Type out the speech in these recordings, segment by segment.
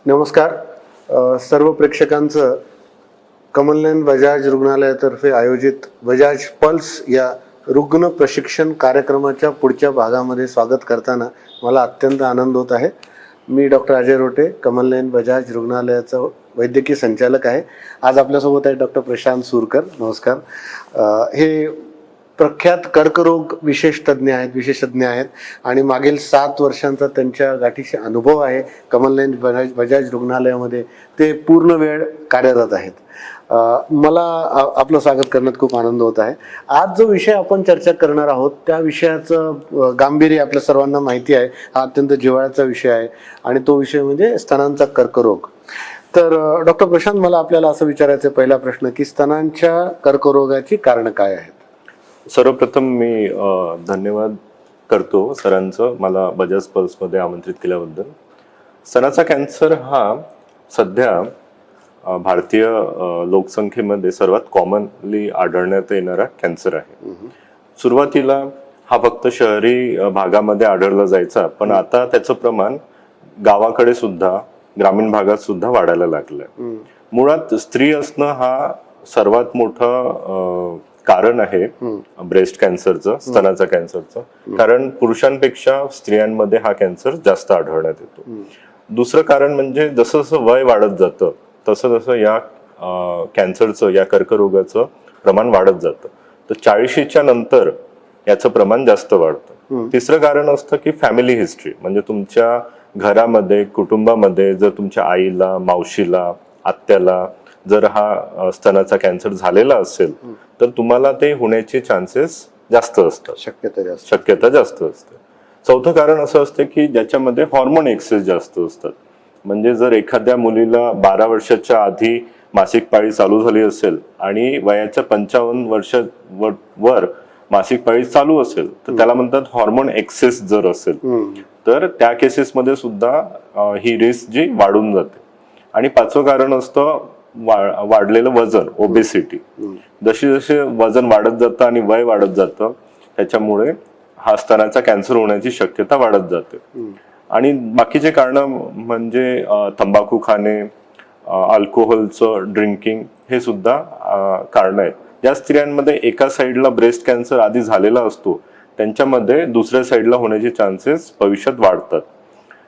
नमस्कार. सर्व प्रेक्षकांचं कमलनयन बजाज रुग्णालयातर्फे आयोजित बजाज पल्स या रुग्ण प्रशिक्षण कार्यक्रमाच्या पुढच्या भागामध्ये स्वागत करताना मला अत्यंत आनंद होत आहे. मी डॉक्टर अजय रोटे, कमलनयन बजाज रुग्णालयाचा वैद्यकीय संचालक आहे. आज आपल्यासोबत आहे डॉक्टर प्रशांत सुरकर. नमस्कार. हे प्रख्यात कर्करोग विशेषज्ञ आहेत आणि मागील 7 वर्षांचा त्यांच्या गाठीशी अनुभव आहे. कमलनयन बजाज रुग्णालयामध्ये ते पूर्ण वेळ कार्यरत आहेत. मला आपलं स्वागत करण्यात खूप आनंद होत आहे. आज जो विषय आपण चर्चा करणार आहोत त्या विषयाचं गांभीर्य आपल्या सर्वांना माहिती आहे. हा अत्यंत जिव्हाळ्याचा विषय आहे आणि तो विषय म्हणजे स्तनांचा कर्करोग. तर डॉक्टर प्रशांत, मला आपल्याला असं विचारायचं पहिला प्रश्न की स्तनांच्या कर्करोगाची कारणं काय आहेत? सर्वप्रथम मी धन्यवाद करतो सरांचं मला बजाज पल्समध्ये आमंत्रित केल्याबद्दल. स्तनाचा कॅन्सर हा सध्या भारतीय लोकसंख्येमध्ये सर्वात कॉमनली आढळण्यात येणारा कॅन्सर आहे. सुरुवातीला हा फक्त शहरी भागामध्ये आढळला जायचा, पण आता त्याचं प्रमाण गावाकडे सुद्धा, ग्रामीण भागात सुद्धा वाढायला लागलंय. मुळात स्त्री असणं हा सर्वात मोठं कारण आहे ब्रेस्ट कॅन्सरचं, स्तनाचा कॅन्सरचं. कारण पुरुषांपेक्षा स्त्रियांमध्ये हा कॅन्सर जास्त आढळण्यात येतो. दुसरं कारण म्हणजे जसं जसं वय वाढत जातं तसं तसं या कॅन्सरचं, या कर्करोगाचं प्रमाण वाढत जातं. तर 40च्या नंतर याचं प्रमाण जास्त वाढतं. तिसरं कारण असतं की फॅमिली हिस्ट्री, म्हणजे तुमच्या घरामध्ये, कुटुंबामध्ये जर तुमच्या आईला, मावशीला, आत्याला जर हा स्तनाचा कॅन्सर झालेला असेल तर तुम्हाला ते होण्याचे चान्सेस जास्त असतात, शक्यता जास्त असते. चौथं कारण असं असतं की ज्याच्यामध्ये हॉर्मोन एक्सेस जास्त असतात. म्हणजे जर एखाद्या मुलीला 12 वर्षाच्या आधी मासिक पाळी चालू झाली असेल आणि वयाच्या 55 वर्ष वर मासिक पाळी चालू असेल तर त्याला म्हणतात हॉर्मोन एक्सेस जर असेल तर त्या केसेसमध्ये सुद्धा ही रिस्क जी वाढून जाते. आणि 5वं कारण असतं वाढलेलं वजन, ओबेसिटी. जसे जसे वजन वाढत जातं आणि वय वाढत जातं त्याच्यामुळे हा स्तनाचा कॅन्सर होण्याची शक्यता वाढत जाते. आणि बाकीचे कारण म्हणजे तंबाखू खाणे, अल्कोहोलचं ड्रिंकिंग, हे सुद्धा कारण आहेत. ज्या स्त्रियांमध्ये एका साईडला ब्रेस्ट कॅन्सर आधी झालेला असतो त्यांच्यामध्ये दुसऱ्या साईडला होण्याचे चान्सेस भविष्यात वाढतात.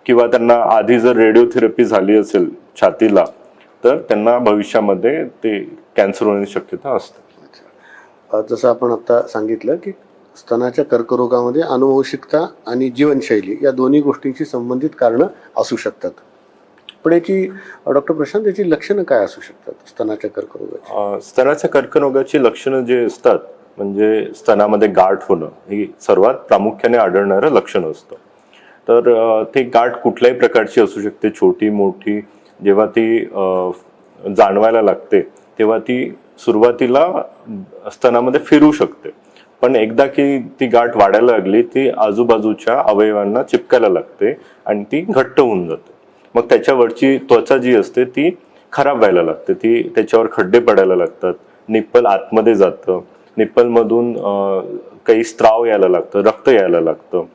किंवा त्यांना आधी जर रेडिओथेरपी झाली असेल छातीला तर त्यांना भविष्यामध्ये ते कॅन्सर होण्याची शक्यता असते. जसं आपण आता सांगितलं की स्तनाच्या कर्करोगामध्ये अनुवंशिकता आणि जीवनशैली या दोन्ही गोष्टींशी संबंधित कारणं असू शकतात. पण याची डॉक्टर प्रशांत, याची लक्षणं काय असू शकतात स्तनाच्या कर्करोगाची? स्तनाच्या कर्करोगाची लक्षणं जे असतात म्हणजे स्तनामध्ये गाठ होणं ही सर्वात प्रामुख्याने आढळणारं लक्षण असतं. तर ते गाठ कुठल्याही प्रकारची असू शकते, छोटी मोठी. जेव्हा ती जाणवायला लागते तेव्हा ती सुरुवातीला स्तनामध्ये फिरू शकते, पण एकदा की ती गाठ वाढायला लागली ती आजूबाजूच्या अवयवांना चिपकायला लागते आणि ती घट्ट होऊन जाते. मग त्याच्यावरची त्वचा जी असते ती खराब व्हायला लागते, ती त्याच्यावर खड्डे पडायला लागतात, निप्पल आतमध्ये जातं, निप्पलमधून काही स्त्राव यायला लागतं, रक्त यायला लागतं,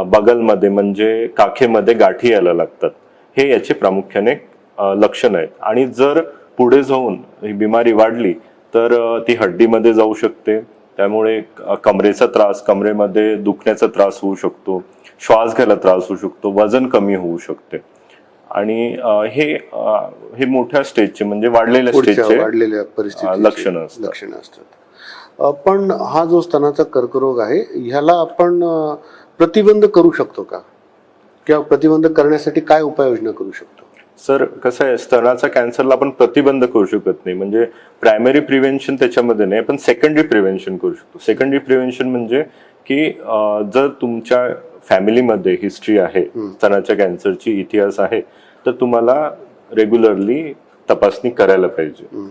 बगलमध्ये म्हणजे काखेमध्ये गाठी यायला लागतात. हे याचे प्रामुख्याने लक्षण आहेत. आणि जर पुढे जाऊन ही बिमारी वाढली तर ती हड्डीमध्ये जाऊ शकते. त्यामुळे कमरेचा त्रास, कमरेमध्ये दुखण्याचा त्रास होऊ शकतो, श्वास घ्यायला त्रास होऊ शकतो, वजन कमी होऊ शकते. आणि हे मोठ्या स्टेजचे म्हणजे वाढलेल्या स्टेजचे लक्षणं असतात. पण हा जो स्तनाचा कर्करोग आहे ह्याला आपण प्रतिबंध करू शकतो का, किंवा प्रतिबंध करण्यासाठी काय उपाययोजना करू शकतो? सर, कसं आहे, स्तनाचा कॅन्सरला आपण प्रतिबंध करू शकत नाही. म्हणजे प्रायमरी प्रिव्हेन्शन त्याच्यामध्ये नाही, पण सेकंडरी प्रिव्हेन्शन करू शकतो. सेकंडरी प्रिव्हेन्शन म्हणजे की जर तुमच्या फॅमिलीमध्ये हिस्ट्री आहे, स्तनाच्या कॅन्सरची इतिहास आहे, तर तुम्हाला रेग्युलरली तपासणी करायला पाहिजे.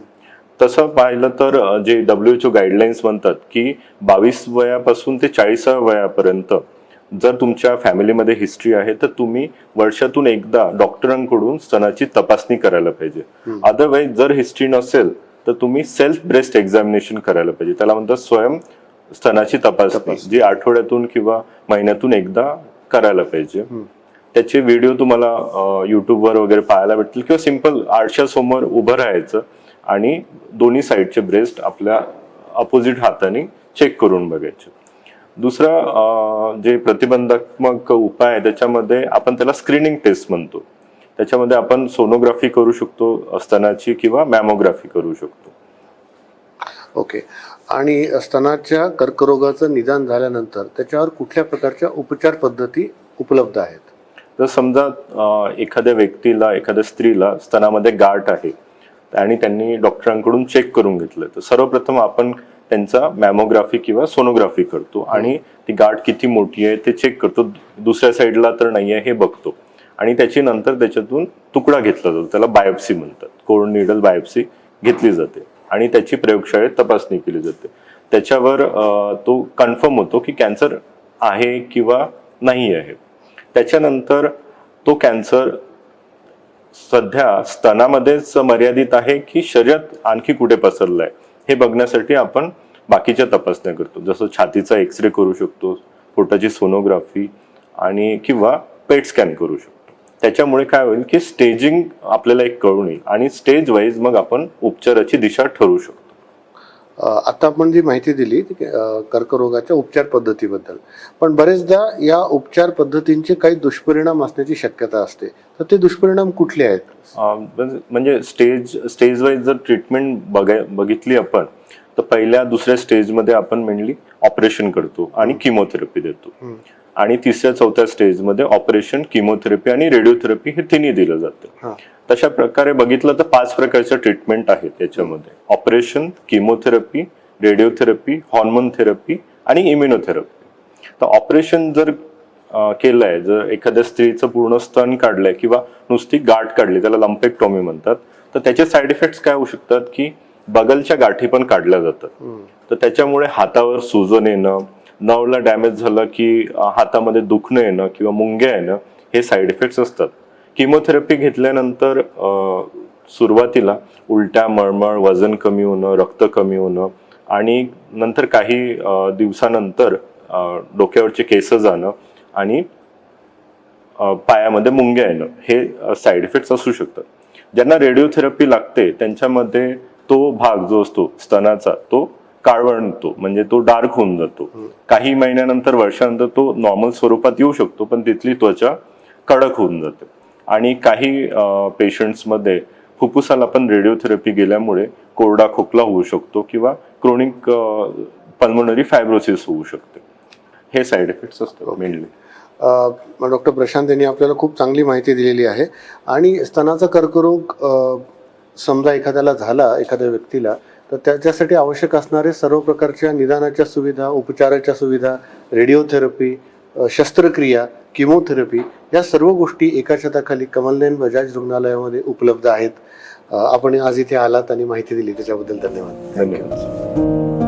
तसं पाहिलं तर जे WHO गाईडलाईन्स म्हणतात की 22 वयापासून ते 40व्या वयापर्यंत जर तुमच्या फॅमिलीमध्ये हिस्ट्री आहे तर तुम्ही वर्षातून एकदा डॉक्टरांकडून स्तनाची तपासणी करायला पाहिजे. अदरवाईज जर हिस्ट्री नसेल तर तुम्ही सेल्फ ब्रेस्ट एक्झामिनेशन करायला पाहिजे. त्याला म्हणतात स्वयं स्तनाची तपासणी, जी आठवड्यातून किंवा महिन्यातून एकदा करायला पाहिजे. त्याचे व्हिडिओ तुम्हाला युट्यूबवर वगैरे पाहायला भेटतील, किंवा सिंपल आरशासमोर उभं राहायचं आणि दोन्ही साईडचे ब्रेस्ट आपल्या अपोजिट हाताने चेक करून बघायचे. दुसरा जे प्रतिबंधात्मक उपाय आहे त्याच्यामध्ये आपण त्याला स्क्रीनिंग टेस्ट म्हणतो. त्याच्यामध्ये आपण सोनोग्राफी करू शकतो स्तनाची, किंवा मॅमोग्राफी करू शकतो. ओके. आणि स्तनाच्या कर्करोगाचं निदान झाल्यानंतर त्याच्यावर कुठल्या प्रकारच्या उपचार पद्धती उपलब्ध आहेत? जर समजा एखाद्या व्यक्तीला, एखाद्या स्त्रीला स्तनामध्ये गाठ आहे आणि त्यांनी डॉक्टरांकडून चेक करून घेतलं, तर सर्वप्रथम आपण त्यांचा मॅमोग्राफी किंवा सोनोग्राफी करतो आणि ती गाठ किती मोठी आहे ते चेक करतो, दुसऱ्या साईडला तर नाही आहे हे बघतो, आणि त्याची नंतर त्याच्यातून तुकडा घेतला जातो, त्याला बायोप्सी म्हणतात. कोर निडल बायोप्सी घेतली जाते आणि त्याची प्रयोगशाळेत तपासणी केली जाते. त्याच्यावर तो कन्फर्म होतो की कॅन्सर आहे किंवा नाही आहे. त्याच्यानंतर तो कॅन्सर सध्या स्तनामध्येच मर्यादित आहे की शरीरात आणखी कुठे पसरलाय हे बघण्यासाठी आपण बाकीच्या तपासण्या करतो, जसं छातीचा एक्सरे करू शकतो, पोटाची सोनोग्राफी आणि किंवा पेट स्कॅन करू शकतो. त्याच्यामुळे काय होईल की स्टेजिंग आपल्याला एक कळून येईल आणि स्टेज वाईज मग आपण उपचाराची दिशा ठरवू शकतो. आता आपण जी माहिती दिली कर्करोगाच्या उपचार पद्धतीबद्दल, पण बरेचदा या उपचार पद्धतींचे काही दुष्परिणाम असण्याची शक्यता असते, तर ते दुष्परिणाम कुठले आहेत? म्हणजे स्टेज वाईज जर ट्रीटमेंट बघितली आपण, तर पहिल्या दुसऱ्या स्टेजमध्ये आपण मेनली ऑपरेशन करतो आणि किमोथेरपी देतो, आणि तिसऱ्या चौथ्या स्टेजमध्ये ऑपरेशन, किमोथेरपी आणि रेडिओथेरपी हे तिन्ही दिलं जातं. तशा प्रकारे बघितलं तर 5 प्रकारच्या ट्रीटमेंट आहेत याच्यामध्ये: operation, chemotherapy, radiotherapy, hormone therapy आणि इम्युनोथेरपी. तर ऑपरेशन जर केलंय, जर एखाद्या स्त्रीचं पूर्ण स्तन काढलंय किंवा नुसती गाठ काढली, त्याला लंपेक्टॉमी म्हणतात, तर त्याचे साईड इफेक्ट्स काय होऊ शकतात की बगलच्या गाठी पण काढल्या जातात. तर त्याच्यामुळे हातावर सुजन येणं, नर्वला डॅमेज झालं की हातामध्ये दुखणं येणं किंवा मुंग्या येणं हे साईड इफेक्ट्स असतात. किमोथेरपी घेतल्यानंतर सुरुवातीला उलट्या, मळमळ, वजन कमी होणं, रक्त कमी होणं आणि नंतर काही दिवसानंतर डोक्यावरचे केस जाणं आणि पायामध्ये मुंग्या येणं हे साईड इफेक्ट्स असू शकतात. ज्यांना रेडिओथेरपी लागते त्यांच्यामध्ये तो भाग जो असतो स्तनाचा तो काळवंटतो, म्हणजे तो डार्क होऊन जातो. काही महिन्यानंतर, वर्षानंतर तो नॉर्मल स्वरूपात येऊ शकतो, पण तिथली त्वचा कडक होऊन जाते. आणि काही पेशंट्समध्ये फुफ्फुसाला पण रेडिओथेरपी गेल्यामुळे कोरडा खोकला होऊ शकतो किंवा क्रोनिक पल्मोनरी फायब्रोसिस होऊ शकते. हे साईड इफेक्ट्स असतात मेनली. डॉक्टर प्रशांत यांनी आपल्याला खूप चांगली माहिती दिलेली आहे. आणि स्तनाचा कर्करोग समजा एखाद्याला झाला, एखाद्या व्यक्तीला, तर त्याच्यासाठी आवश्यक असणारे सर्व प्रकारच्या निदानाच्या सुविधा, उपचाराच्या सुविधा, रेडिओथेरपी, शस्त्रक्रिया, किमोथेरपी या सर्व गोष्टी एका छताखाली कमलनयन बजाज रुग्णालयामध्ये उपलब्ध आहेत. आपण आज इथे आलात आणि माहिती दिली त्याच्याबद्दल धन्यवाद. धन्यवाद.